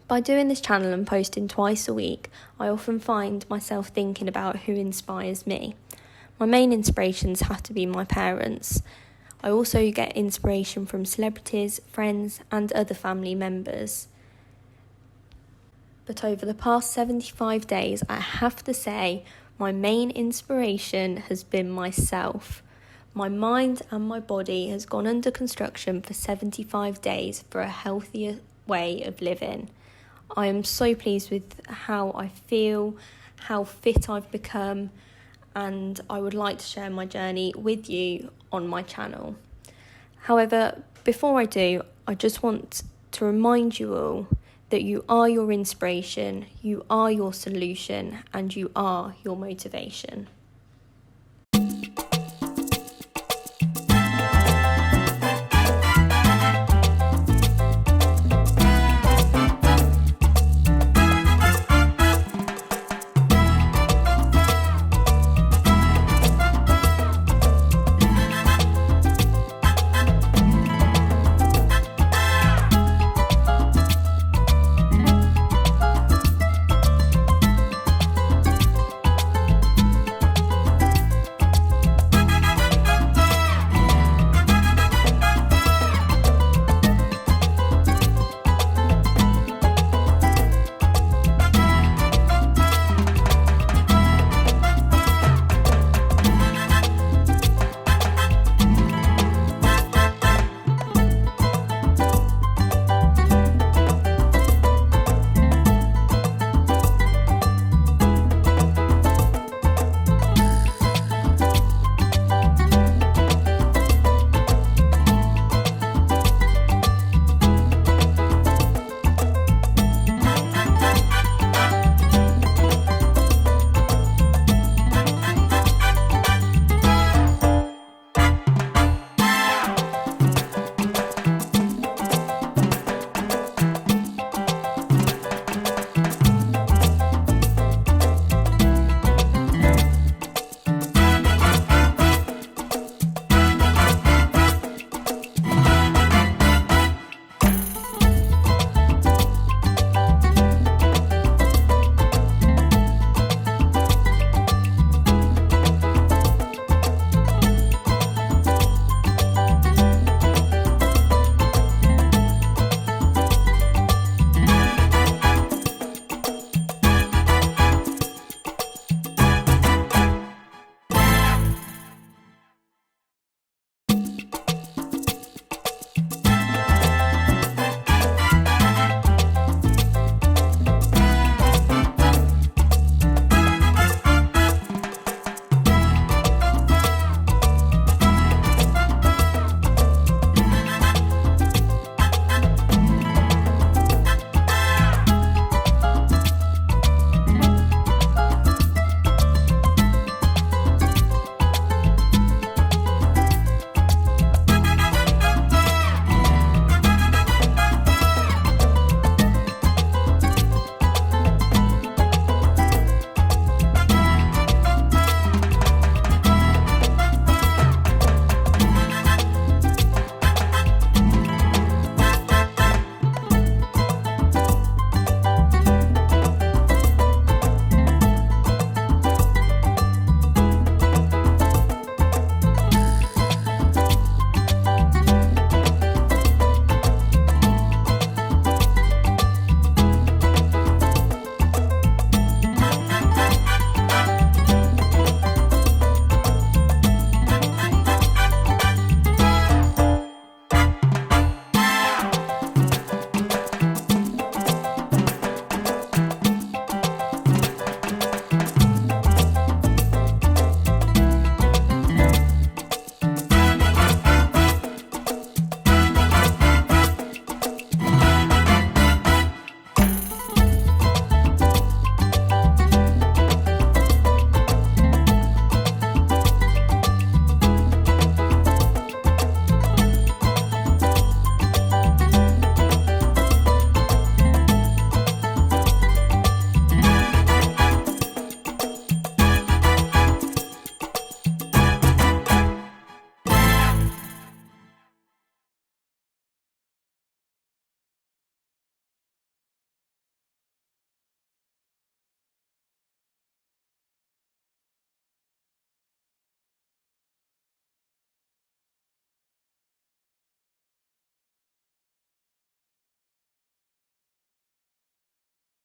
By doing this channel and posting twice a week, I often find myself thinking about who inspires me. My main inspirations have to be my parents. I also get inspiration from celebrities, friends, and other family members. But over the past 75 days, I have to say my main inspiration has been myself. My mind and my body has gone under construction for 75 days for a healthier way of living. I am so pleased with how I feel, how fit I've become, and I would like to share my journey with you on my channel. However, before I do, I just want to remind you all that you are your inspiration, you are your solution, and you are your motivation.